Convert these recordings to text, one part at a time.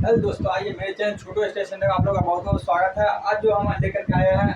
Hello दोस्तों, आइए मेरे चैनल छोटू स्टेशन में आप लोगों का बहुत बहुत स्वागत है। आज जो हम लेकर के आए हैं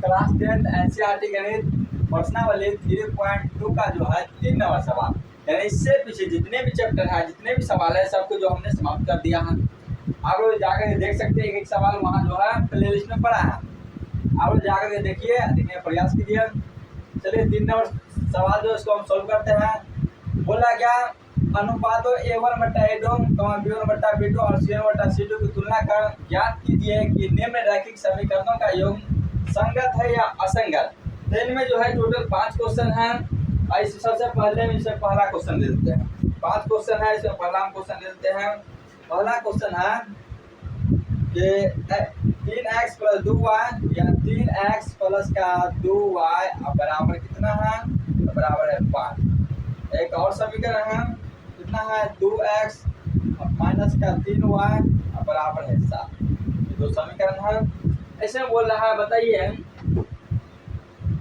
क्लास 10 एनसीईआरटी गणित प्रश्नावली 3.2 का जो है 3 नंबर सवाल, यानी इससे पीछे जितने भी चैप्टर है, जितने भी सवाल है, सबको जो हमने समाप्त कर दिया है। आप लोग जाकर देख सकते हैं, एक सवाल वहाँ जो है प्ले लिस्ट में पड़ा है। आप लोग जाकर के देखिए, देखने का प्रयास कीजिए। चलिए 3 नंबर सवाल जो इसको हम सोल्व करते हैं। बोला क्या, अनुपातों A1/A2, B1/B2 और C1/C2 की तुलना कर ज्ञात कीजिए कि निम्न रैखिक समीकरणों का योग संगत है या असंगत। तो इनमें जो है टोटल 5 क्वेश्चन हैं। इस सबसे पहले में इसे पहला क्वेश्चन ले लेते हैं। 5 क्वेश्चन है, इसमें पहला क्वेश्चन ले लेते हैं। पहला क्वेश्चन है कि 3x + 2y या 3x + 2y बराबर कितना है? बराबर है 5। एक और समीकरण है, कितना है? 2x - 3y बराबर है 7। ये दो समीकरण है। ऐसे बोल रहा है, बताइए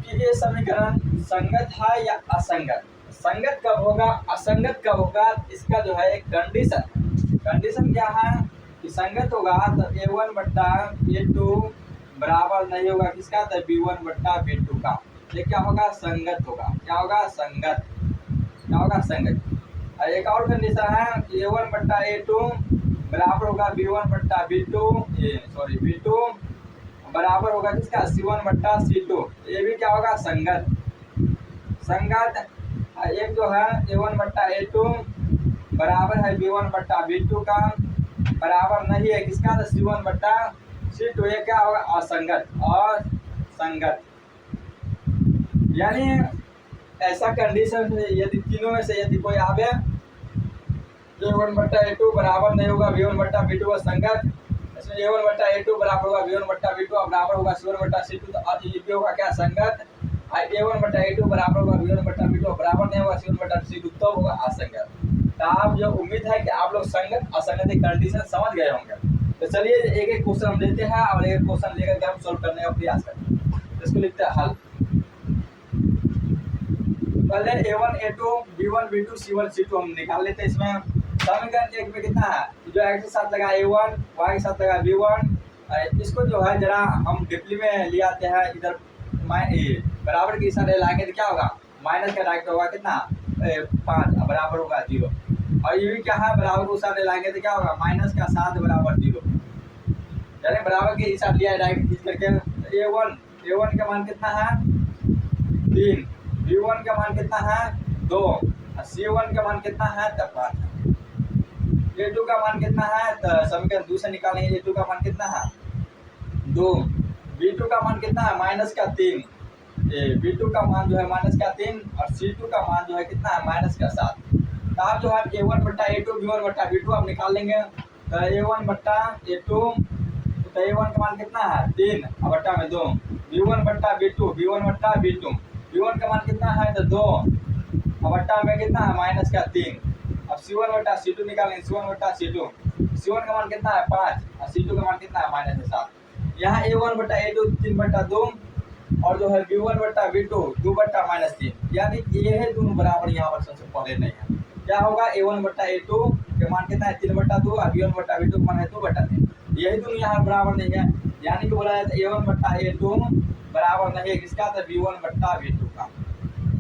कि ये समीकरण संगत है या असंगत। संगत कब होगा, असंगत कब होगा, इसका जो है एक कंडीशन क्या है कि संगत होगा तो A1/A2 बराबर नहीं होगा किसका? तो B1/B2 का। ये क्या होगा? संगत होगा। क्या होगा? संगत। क्या होगा? संगत। और एक और कंडीशन है कि A1/A2 बराबर होगा B1/B2 B2 बराबर होगा किसका? C1/C2। ये भी क्या होगा? संगत। एक जो है A1/A2 बराबर है B1/B2 का, बराबर नहीं है किसका? तो C1/C2। ये क्या होगा? असंगत। असंगत यानी ऐसा कंडीशन यदि तीनों में से यदि कोई आवे, A1/A2 बराबर नहीं होगा B1/B2 संगत, इसमें A1/A2 बराबर होगा B1/B2 और बराबर होगा C1/C2, तो ये भी होगा क्या? संगत। A1/A2 बराबर होगा B1/B2 और बराबर नहीं होगा C1/C2, तो होगा असंगत। तो आप जो उम्मीद है कि आप लोग संगत असंगत की कंडीशन समझ गए होंगे। तो चलिए एक एक क्वेश्चन हम लेते हैं और एक क्वेश्चन लेकर के हम सोल्व करने का प्रयास करते हैं। इसको लिखते हैं हल। पहले A1A2 B1 B2 C1 C2 हम निकाल लेते हैं। इसमें समीकरण एक में कितना है? जो x के साथ लगा A1, y के साथ लगा B1। इसको जो है जरा हम डिप्ली में ले आते हैं। इधर बराबर के साथ लाएंगे तो क्या होगा? माइनस का डायरेक्ट होगा कितना? 5 बराबर होगा 0। और ये भी क्या है? बराबर के साथ लाएंगे तो क्या होगा? -7 बराबर 0। यानी बराबर के साथ लिया डायरेक्ट खींच करके। A1 का मान कितना है? 3। B1 का मान कितना है? 2। C1 का मान कितना है? 5। A2 का मान कितना है? तो समीकरण 2 से निकालेंगे। A2 का मान कितना है? 2। B2 का मान कितना है? -3। B2 का मान जो है -3 और C2 का मान जो है कितना है? -7। तो आप जो है A1/A2 B1/B2 आप निकाल लेंगे। तो A1/A2, तो A1 का मान कितना है? 3 और बट्टा में 2। B1/B2 B1 का मान कितना है? तो 2 और बट्टा में कितना है? -3। अब C1/C2 निकालेंगे। C1 का मान कितना है? 5 और C2 का मान कितना है? -7। यहाँ A1/A2 3/2 और जो है B1/B2 2/-3, यानी ये है दोनों बराबर यहाँ पर सबसे पहले नहीं है। क्या होगा? A1/A2 के मान कितना है? 3/2 और B1/B2 का मान है 2/3। यही दोनों यहाँ बराबर नहीं है, यानी कि बोला जाता है A1/A2 बराबर नहीं है किसका? तो B1/B2 का।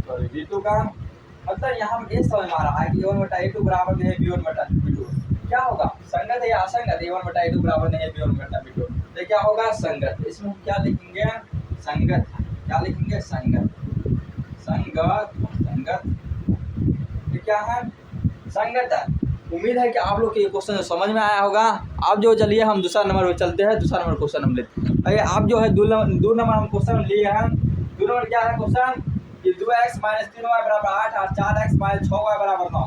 सॉरी B2 का। मतलब यहाँ ये समझ में आ रहा है कि A1/A2 बराबर नहीं है B1/B2। क्या होगा? संगत है या असंगत? A1/A2 बराबर नहीं है B1/B2, तो क्या होगा? संगत। इसमें हम क्या लिखेंगे? संगत। क्या लिखेंगे? संगत। ये क्या है? संगत है। उम्मीद है कि आप लोग को ये क्वेश्चन समझ में आया होगा। अब जो चलिए हम दूसरा नंबर पे चलते हैं। दूसरा नंबर क्वेश्चन हम लेते हैं। अरे आप जो है 2 नंबर हम क्वेश्चन लिए हैं। 2 नंबर क्या है क्वेश्चन? कि 2x - 3y बराबर 8 और 4x - 6y बराबर 9।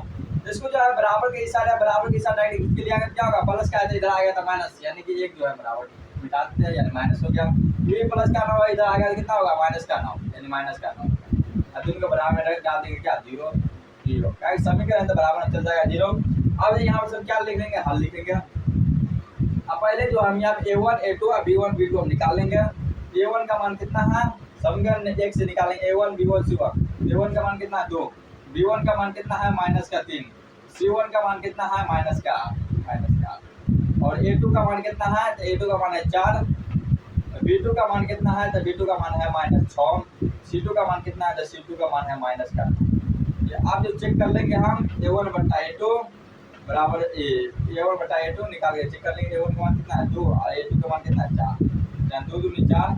इसको जो है बराबर के इशारे डायरेक्ट खींच के लिया क्या होगा? प्लस का इधर आ गया था माइनस, यानी कि एक जो है बराबर मिटा देते हैं, यानी माइनस हो गया। ये प्लस का 9 इधर आ गया तो कितना होगा? -9, यानी -9। और दोनों को बराबर में डाल देंगे क्या? 0 0। क्या समीकरण तो बराबर में चल जाएगा 0। अब यहाँ पर सब क्या लिख देंगे? हल लिखेंगे। अब पहले जो हम यहाँ A1A2 और B1/B2 हम निकालेंगे। A1 का मान कितना है? समीकरण 1 से निकालेंगे। A1 B1 C1। A1 का मान कितना है? 2। B1 का मान कितना है? -3। C1 का मान कितना है? -8। और A2 का मान कितना है, तो A2 का मान है 4, B2 का मान कितना है, तो B2 का मान है -6, C2 का मान कितना है, तो C2 का मान है -4। ये आप जो चेक कर लेंगे हम A1 बटा A2 बराबर A1 बटा A2 निकाल के चेक कर लेंगे। A1 का मान कितना है 2 और A2 का मान कितना है 4, 2 दूनी 4,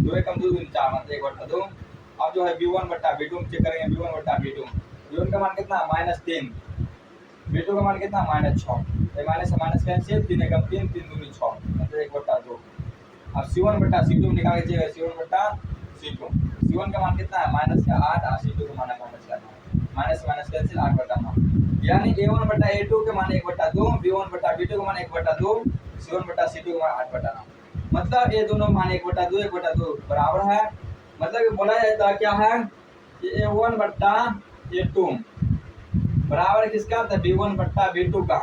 2 एकम 2 दूनी 4 मतलब 1 बटा 2। अब जो है B1 बटा B2 चेक करेंगे, B1 बटा B2, B1 का मान कितना है -3, B2 का मान कितना है -6, माइनस से माइनस कैंसिल, 3 एकम 3, 3 दूनी 6 मतलब 1 बटा 2। अब C1 बटा C2 निकाल के चेक, C1 बटा C2, C1 का मान कितना है -8 और C2 का मान है -9, माइनस से माइनस कैंसिल 8 बटा 9, यानी A1 बटा A2 के मान 1 बटा 2, B1 बटा B2 का मान 1 बटा 2, C1 बटा C2 का मान 8 बटा 9। मतलब ये दोनों मान 1 बटा 2 1 बटा 2 बराबर है। मतलब ये बोला जाता है क्या है कि A1 बटा A2 बराबर किसका, तो B1 बट्टा B2 का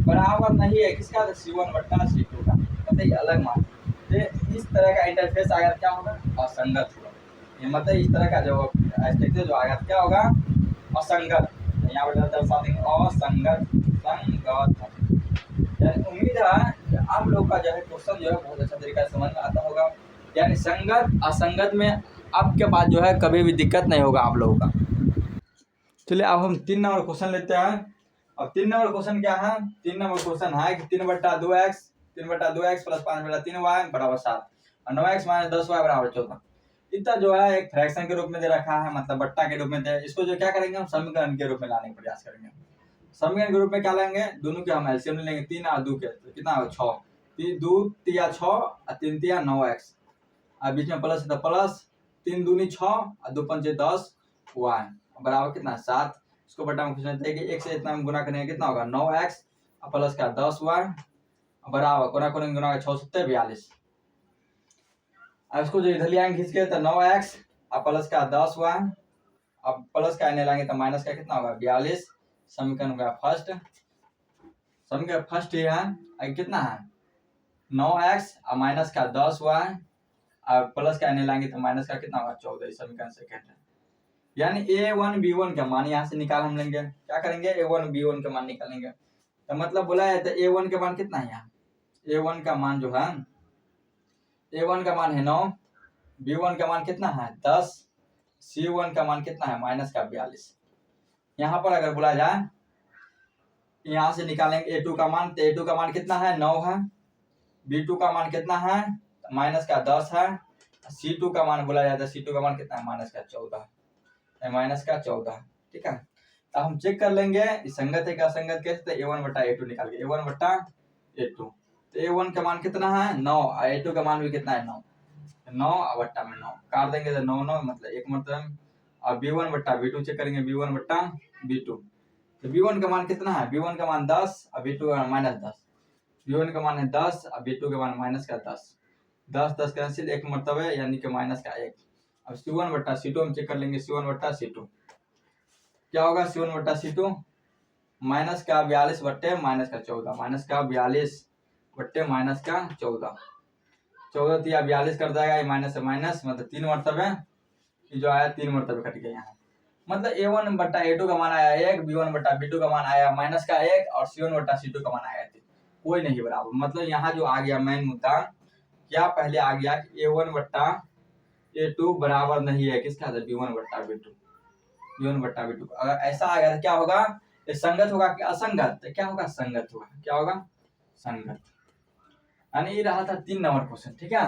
बराबर नहीं है किसका, तो C1 बट्टा C2 का, मतलब ये अलग मान। तो इस तरह का इंटरफेस अगर क्या होगा, असंगत होगा। ये मतलब इस तरह का जो स्ट्रक्चर जो आएगा क्या होगा, असंगत। यहाँ पर दर्शा देंगे असंगत, संगत। उम्मीद है कि आप लोग का जो है क्वेश्चन जो है बहुत अच्छा तरीका से समझ में आता होगा। यानी संगत असंगत में आपके पास जो है कभी भी दिक्कत नहीं होगा आप लोगों का। चलिए अब हम 3 नंबर क्वेश्चन लेते हैं। अब 3 नंबर क्वेश्चन क्या है, 3 नंबर क्वेश्चन है कि 3 बट्टा 2x प्लस 5 बटा 3y बराबर 7 और 9x माइनस 10y बराबर 14। इतना जो है एक फ्रैक्शन के रूप में दे रखा है, मतलब बट्टा के रूप में दे। इसको जो क्या करेंगे हम समीकरण के रूप में लाने का प्रयास करेंगे। समीकरण के रूप में क्या लेंगे, दोनों के हम एलसीएम लेंगे, 3 और 2 के, तो कितना होगा 6, 2 तिया 6 और 3 तिया 9x और बीच में प्लस है तो प्लस, 3 दूनी 6 और 2 पंचे 10 y बराबर कितना 7। इसको बटा में पूछना चाहिए कि 1 से इतना में गुना करेंगे कितना होगा 9x और प्लस का 10y बराबर कोना कोना गुना का 6 7 42। अब इसको जो इधर ले आएंगे खींच के तो 9x और प्लस का 10y, अब प्लस का आने लाएंगे तो माइनस का कितना होगा 42। समीकरण होगा फर्स्ट, समीकरण फर्स्ट ये है कितना है 9x और माइनस का 10y और प्लस का आने लाएंगे तो माइनस का कितना होगा 14। समीकरण सेकंड है। यानी A1 B1 का मान यहाँ से निकाल हम लेंगे, क्या करेंगे A1 B1 का मान निकालेंगे। तो मतलब बोला है तो A1 का मान कितना है, यहाँ A1 का मान जो है A1 का मान है 9, B1 का मान कितना है 10, C1 का मान कितना है माइनस का 42। यहाँ पर अगर बोला जाए यहाँ से निकालेंगे A2 का मान, तो A2 का मान कितना है 9 है, B2 का मान कितना है माइनस का 10 है, C2 का मान बोला जाता है C2 का मान कितना है माइनस का 14। ठीक है, तो हम चेक कर लेंगे संगत है क्या असंगत कैसे, तो A1 बटा A2 निकाल के A1 बटा A2, तो A1 का मान कितना है 9 और A2 का मान भी कितना है 9, 9 बट्टा में 9 काट देंगे तो 9 9 मतलब एक मतलब। और B1 बट्टा B2 चेक करेंगे, B1 बट्टा B2, तो B1 का मान कितना है, B1 का मान 10 और B2 का मान -10, B1 का मान है 10 और B2 का मान माइनस का 10, 10 10 कैंसिल, एक मतलब है यानी कि माइनस का 1। अब C1 बट्टा C2 हम चेक कर लेंगे, C1 बट्टा C2 क्या होगा, C1 बट्टा C2 माइनस का 42 बट्टे माइनस का 14, माइनस का 42 बट्टे माइनस का 14, 14 तिया 42 कर जाएगा, ये माइनस से माइनस मतलब 3 मरतबे जो आया 3 मरतबे कट गया यहाँ। मतलब A1 बट्टा A2 का मान आया 1, B1 बट्टा B2 का मान आया माइनस का 1 और C1 बट्टा C2 का मान आया 3, कोई नहीं बराबर। मतलब यहाँ जो आ गया मेन मुद्दा क्या पहले आ गया कि A1 बट्टा A2 बराबर नहीं है किसका, B1 बट्टा B2, B1 बट्टा B2। अगर ऐसा आ गया तो क्या होगा, ये संगत होगा कि असंगत, तो क्या होगा संगत होगा, क्या होगा संगत। यानी ये रहा था 3 नंबर क्वेश्चन। ठीक है,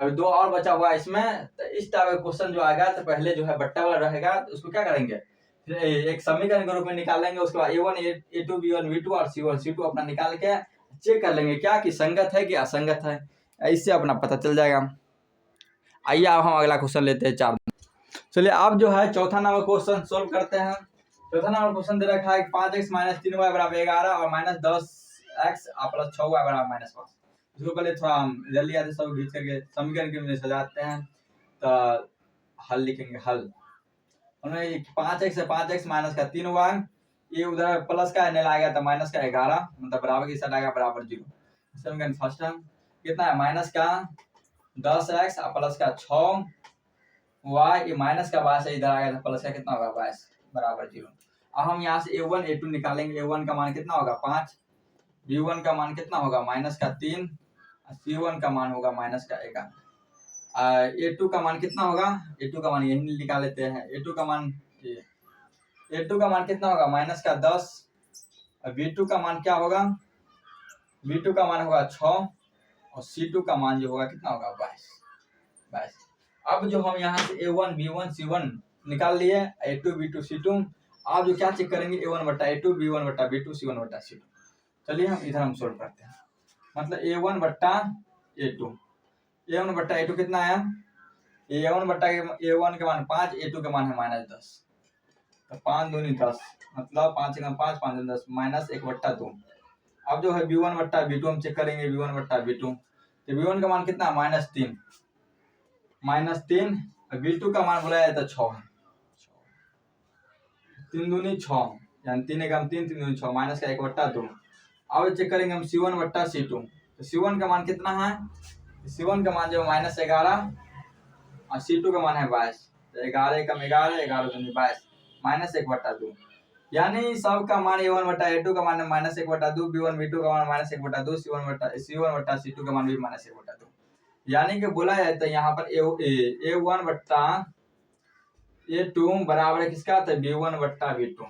अभी 2 और बचा हुआ है इसमें। तो इस टाइप का क्वेश्चन जो आएगा तो पहले जो है बट्टा वाला रहेगा, तो उसको क्या करेंगे फिर एक समीकरण के रूप में निकालेंगे, उसके बाद A1 A2 B1 B2 और C1 C2 अपना निकाल के चेक कर लेंगे क्या कि संगत है कि असंगत है, इससे अपना पता चल जाएगा। आइए अब हम अगला क्वेश्चन लेते हैं 4। चलिए अब जो है चौथा नंबर क्वेश्चन सोल्व करते हैं। चौथा नंबर क्वेश्चन दे रखा है 5x माइनस 3y बराबर 11 और माइनस 10x प्लस 6y बराबर माइनस 5। इसको पहले थोड़ा हम इधर ले आते सब खींच करके समीकरण के में सजाते हैं, तो हल लिखेंगे। हल उन्हें 5x से 5x माइनस का 3y, ये उधर प्लस का एन आएगा तो माइनस का 11 मतलब बराबर की साइड आएगा बराबर 0। समीकरण फर्स्ट है कितना है माइनस का 10x और प्लस का 6y, ये माइनस का 22 इधर आएगा तो प्लस का कितना होगा 22 बराबर 0। अब हम यहाँ से A1 A2 निकालेंगे। A1 का मान कितना होगा 5 B1 का मान कितना होगा -3, C1 का मान होगा -11। A2 का मान कितना होगा, A2 का मान यही निकाल लेते हैं। A2 का मान कितना होगा -10, और B2 का मान क्या होगा, B2 का मान होगा 6, और C2 का मान जो होगा कितना होगा 22। अब जो हम यहाँ से A1 B1 C1 निकाल लिए, A2 B2 C2, आप जो क्या चेक करेंगे A1 बट्टा A2 B1 बट्टा B2 C1 बट्टा C2। चलिए हम इधर हम सोल्व करते हैं। मतलब A1 बट्टा A2 कितना आया, A1 बट्टा A1 के मान 5, A2 के मान है -10, तो 5 दूनी 10, मतलब 5 एकम 5, 5 दूनी 10, -1/2। अब जो है B1 बट्टा B2 हम चेक करेंगे, B1 बट्टा B2, तो B1 का मान कितना -3, B2 का मान बोला जाता है 6 है, 3 दूनी 6, यानी 3 एकम 3, 3 दूनी 6, माइनस का 1/2। अब चेक करेंगे हम C1 बट्टा C2, तो C1 का मान कितना है, C1 का मान जो -11, और C2 का मान है 22, तो 11 एकम 11, 11 दूनी 22, -1/2। यानी सबका मान A1 बट्टा A2 का मान है -1/2, B1 B2 का मान -1/2, C1 बट्टा C2 का मान भी -1/2। यानी कि बोला जाता है यहाँ पर A1 बट्टा A2 बराबर है किसका, तो B1 बट्टा B2,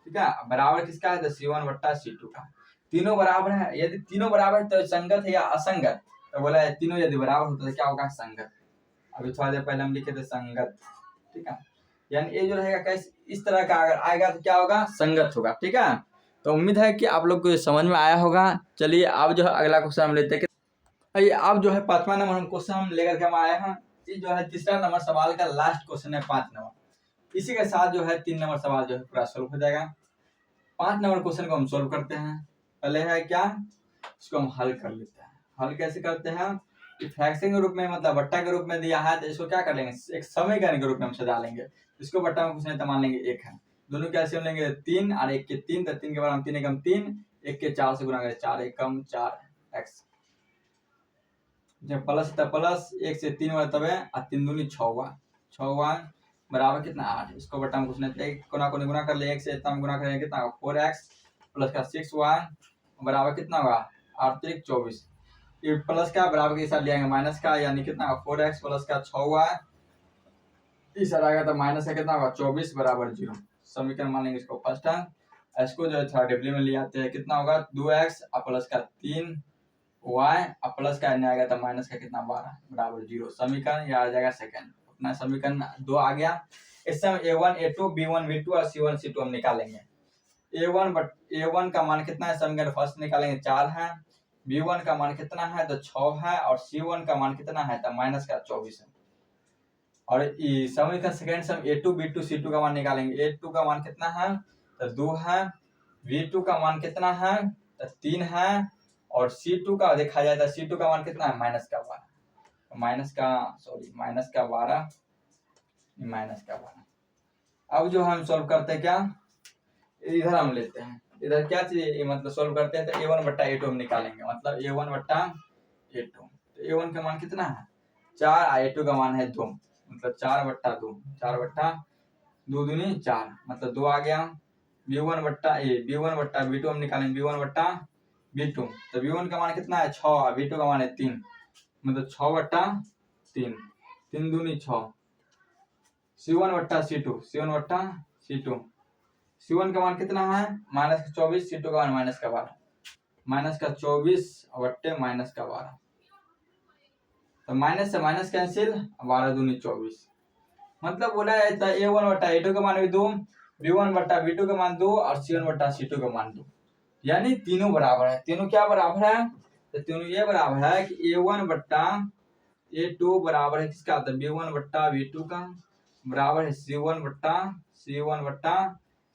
ठीक है, बराबर किसका है, तो C1 बट्टा C2 का। तीनों बराबर है, यदि तीनों बराबर है तो संगत है या असंगत, तो बोला है तीनों यदि बराबर होता है तो क्या होगा, संगत। अभी थोड़ा देर पहले हम लिखे थे संगत, ठीक है, यानी ये जो रहेगा कैसे, इस तरह का अगर आएगा तो क्या होगा, संगत होगा, ठीक है। तो उम्मीद है कि आप लोग को समझ में आया होगा। चलिए अब जो है अगला क्वेश्चन हम लेते हैं। अब जो है 5वां नंबर हम क्वेश्चन हम लेकर के हम आए हैं। ये जो है तीसरा नंबर सवाल का लास्ट क्वेश्चन है 5 नंबर। इसी के साथ जो है 3 नंबर सवाल जो है पूरा सोल्व हो जाएगा। 5 नंबर क्वेश्चन को हम सोल्व करते हैं। पहले है क्या, इसको हम हल कर लेते हैं। हल कैसे करते हैं, फ्रैक्शन के रूप में मतलब बट्टा के रूप में दिया है, तो इसको क्या कर लेंगे, एक समीकरण के रूप में हम सजा लेंगे। इसको बट्टा में कुछ नहीं तो मान लेंगे 1 है, दोनों कैसे हम लेंगे 3 और 1 के 3, तो 3 के बाद हम 3 एकम 3, 1 के 4 से गुना करें 4 एकम 4 x, जब प्लस था प्लस 1 से 3 हुआ तब है, और 3 दूनी 6 हुआ, 6 हुआ बराबर कितना 8। इसको बट्टा में कुछ नहीं, कोना को गुना कर ले, 1 से इतना गुना करेंगे कितना 4x प्लस का 6y बराबर कितना होगा 8 3 24। ये प्लस का बराबर के साथ ले आएंगे माइनस का, यानी कितना 4x प्लस का 6y, इस आएगा तो माइनस का कितना होगा 24 बराबर 0। समीकरण मान लेंगे इसको फर्स्ट है। इसको जो है थोड़ा डिप्ली में ले आते हैं, कितना होगा 2x प्लस का 3y प्लस का आएगा तो माइनस का कितना 12 बराबर 0। समीकरण यह आ जाएगा सेकंड। अपना समीकरण 2 आ गया। इससे हम A1 A2 B1 B2 और C1 C2 हम निकालेंगे। A1 का मान कितना है, समीकरण फर्स्ट निकालेंगे 4 है, B1 का मान कितना है तो 6 है, और C1 का मान कितना है तो माइनस का 24 है। और समीकरण सेकंड से हम A2 B2 C2 का मान निकालेंगे। A2 का मान कितना है तो 2 है, B2 का मान कितना है तो 3 है, और C2 का देखा जाए तो C2 का मान कितना है माइनस का 12, माइनस का 12। अब जो हम सॉल्व करते हैं क्या, इधर हम लेते हैं, इधर क्या चीज मतलब सॉल्व करते हैं तो A1 बट्टा A2 हम निकालेंगे। मतलब A1 बट्टा A2, तो A1 का मान कितना है 4, A2 का मान है 2, मतलब 4 बट्टा 2, 4 बट्टा 2 दूनी 4, मतलब 2 आ गया। B1 बट्टा B2 हम निकालेंगे, B1 बट्टा B2, तो B1 का मान कितना है 6, B2 का मान है 3, मतलब 6 बट्टा 3, 3 दूनी 6। C1 बट्टा C2, C1 का मान कितना है माइनस का 24, C2 का मान माइनस का 12, माइनस का 24 बट्टे माइनस का 12, तो माइनस से माइनस कैंसिल, 12 दूनी 24। मतलब बोला जाता है A1 बट्टा A2 का मान भी 2, B1 बट्टा B2 का मान 2, और C1 बट्टा C2 का मान 2, यानी तीनों बराबर है। तीनों क्या बराबर है, तो तीनों ये बराबर है कि A1 बट्टा A2 बराबर है किसका, तो B1 बट्टा B2 का, बराबर है C1 बट्टा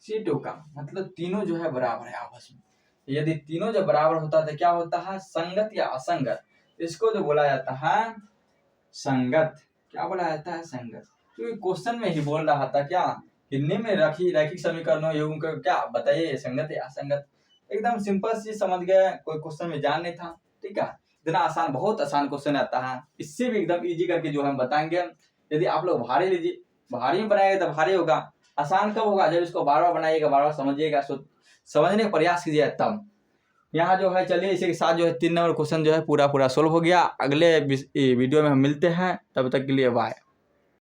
C2 का। मतलब तीनों जो है बराबर है आपस में। यदि तीनों जब बराबर होता है तो क्या होता है, संगत या असंगत। इसको जो बोला जाता है संगत। क्या बोला जाता है, संगत। क्योंकि क्वेश्चन में ही बोल रहा था क्या, हिंदी में रैखिक समीकरणों युग्म को क्या बताइए, संगत या असंगत। एकदम सिंपल सी समझ गए, कोई क्वेश्चन में जान नहीं था, ठीक है। इतना आसान, बहुत आसान क्वेश्चन आता है। इससे भी एकदम इजी करके जो हम बताएंगे। यदि आप लोग भारी लीजिए, भारी में बनाएंगे तो भारी होगा। आसान कब होगा, जब इसको बार बार बनाइएगा, बार बार समझिएगा, समझने का प्रयास कीजिए तब। यहाँ जो है चलिए इसी के साथ जो है 3 नंबर क्वेश्चन जो है पूरा सोल्व हो गया। अगले वीडियो में हम मिलते हैं, तब तक के लिए बाय।